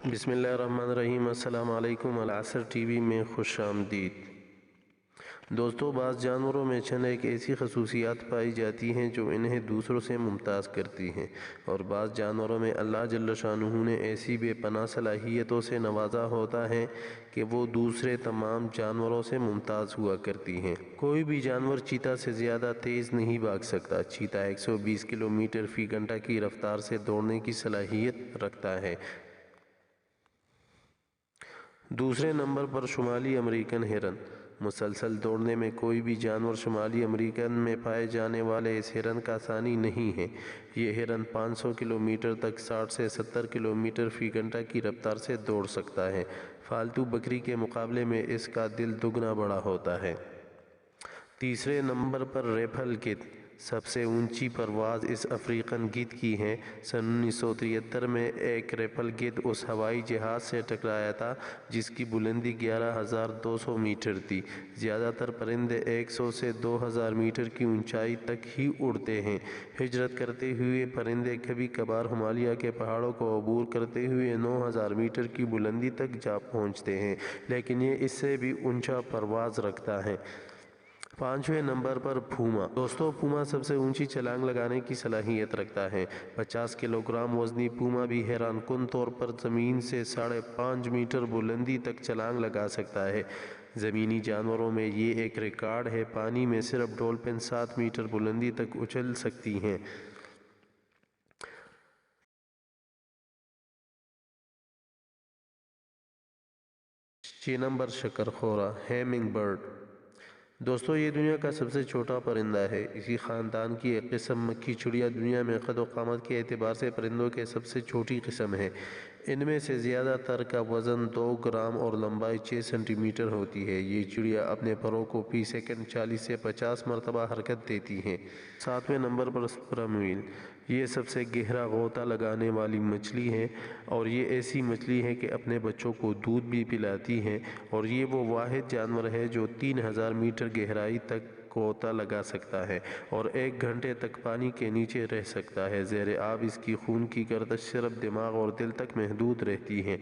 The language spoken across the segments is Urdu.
بسم اللہ الرحمن الرحیم۔ السلام علیکم۔ العصر ٹی وی میں خوش آمدید۔ دوستو، بعض جانوروں میں چند ایک ایسی خصوصیات پائی جاتی ہیں جو انہیں دوسروں سے ممتاز کرتی ہیں، اور بعض جانوروں میں اللہ جل شانہ نے ایسی بے پناہ صلاحیتوں سے نوازا ہوتا ہے کہ وہ دوسرے تمام جانوروں سے ممتاز ہوا کرتی ہیں۔ کوئی بھی جانور چیتا سے زیادہ تیز نہیں بھاگ سکتا۔ چیتا 120 کلومیٹر فی گھنٹہ کی رفتار سے دوڑنے کی صلاحیت رکھتا ہے۔ دوسرے نمبر پر شمالی امریکن ہرن۔ مسلسل دوڑنے میں کوئی بھی جانور شمالی امریکہ میں پائے جانے والے اس ہرن کا ثانی نہیں ہے۔ یہ ہرن 500 کلومیٹر تک 60 سے 70 کلومیٹر فی گھنٹہ کی رفتار سے دوڑ سکتا ہے۔ پالتو بکری کے مقابلے میں اس کا دل دگنا بڑا ہوتا ہے۔ تیسرے نمبر پر ریپل گدھ۔ سب سے اونچی پرواز اس افریقن گدھ کی ہے۔ سن 1973 میں ایک ریپل گدھ اس ہوائی جہاز سے ٹکرایا تھا جس کی بلندی 11,200 میٹر تھی۔ زیادہ تر پرندے 100 سے 2,000 میٹر کی اونچائی تک ہی اڑتے ہیں۔ ہجرت کرتے ہوئے پرندے کبھی کبھار ہمالیہ کے پہاڑوں کو عبور کرتے ہوئے 9,000 میٹر کی بلندی تک جا پہنچتے ہیں، لیکن یہ اس سے بھی اونچا پرواز رکھتا ہے۔ پانچویں نمبر پر پوما۔ دوستو، پوما سب سے اونچی چھلانگ لگانے کی صلاحیت رکھتا ہے۔ 50 کلوگرام وزنی پوما بھی حیران کن طور پر زمین سے 5.5 میٹر بلندی تک چھلانگ لگا سکتا ہے۔ زمینی جانوروں میں یہ ایک ریکارڈ ہے۔ پانی میں صرف ڈولفن 7 میٹر بلندی تک اچھل سکتی ہیں۔ چھ نمبر شکر خورا، ہیمنگ برڈ۔ دوستو، یہ دنیا کا سب سے چھوٹا پرندہ ہے۔ اسی خاندان کی ایک قسم مکھی چڑیا دنیا میں قد و قامت کے اعتبار سے پرندوں کے سب سے چھوٹی قسم ہے۔ ان میں سے زیادہ تر کا وزن 2 گرام اور لمبائی 6 سینٹی میٹر ہوتی ہے۔ یہ چڑیا اپنے پروں کو فی سیکنڈ 40 سے 50 مرتبہ حرکت دیتی ہیں۔ ساتویں نمبر پر سپرم ویل۔ یہ سب سے گہرا غوطہ لگانے والی مچھلی ہے، اور یہ ایسی مچھلی ہے کہ اپنے بچوں کو دودھ بھی پلاتی ہے، اور یہ وہ واحد جانور ہے جو 3,000 میٹر گہرائی تک غوطہ لگا سکتا ہے اور 1 گھنٹے تک پانی کے نیچے رہ سکتا ہے۔ زیر آب اس کی خون کی گردش صرف دماغ اور دل تک محدود رہتی ہے۔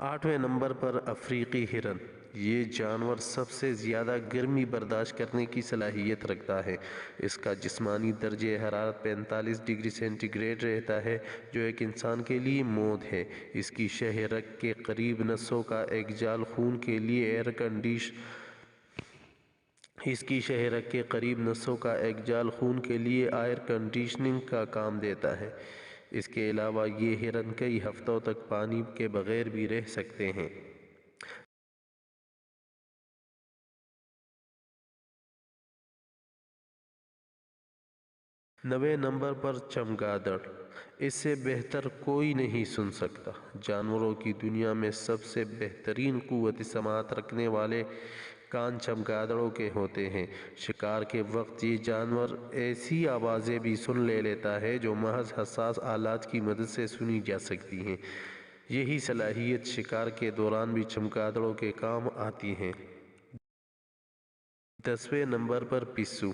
آٹھویں نمبر پر افریقی ہرن۔ یہ جانور سب سے زیادہ گرمی برداشت کرنے کی صلاحیت رکھتا ہے۔ اس کا جسمانی درجہ حرارت 45 ڈگری سینٹی گریڈ رہتا ہے، جو ایک انسان کے لیے موت ہے۔ اس کی شہ رگ کے قریب نسوں کا ایک جال خون کے لیے ایئر کنڈیشننگ کا کام دیتا ہے۔ اس کے علاوہ یہ ہرن کئی ہفتوں تک پانی کے بغیر بھی رہ سکتے ہیں۔ 9ویں نمبر پر چمگادڑ۔ اس سے بہتر کوئی نہیں سن سکتا۔ جانوروں کی دنیا میں سب سے بہترین قوت سماعت رکھنے والے کان چمگادڑوں کے ہوتے ہیں۔ شکار کے وقت یہ جانور ایسی آوازیں بھی سن لیتا ہے جو محض حساس آلات کی مدد سے سنی جا سکتی ہیں۔ یہی صلاحیت شکار کے دوران بھی چمگادڑوں کے کام آتی ہے۔ 10ویں نمبر پر پسو۔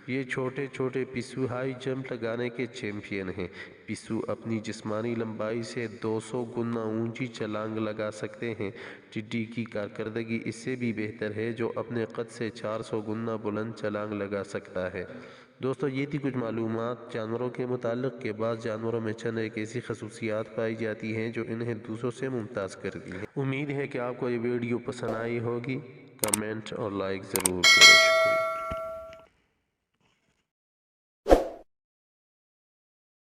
یہ چھوٹے چھوٹے پسو ہائی جمپ لگانے کے چیمپئن ہیں۔ پسو اپنی جسمانی لمبائی سے 200 گنا اونچی چھلانگ لگا سکتے ہیں۔ ٹڈی کی کارکردگی اس سے بھی بہتر ہے، جو اپنے قد سے 400 گنا بلند چھلانگ لگا سکتا ہے۔ دوستو، یہ تھی کچھ معلومات جانوروں کے متعلق کہ بعض جانوروں میں چند ایک ایسی خصوصیات پائی جاتی ہیں جو انہیں دوسروں سے ممتاز کرتی ہیں۔ امید ہے کہ آپ کو یہ ویڈیو پسند آئی ہوگی۔ کمنٹ اور لائک ضرور کریں۔ شکریہ۔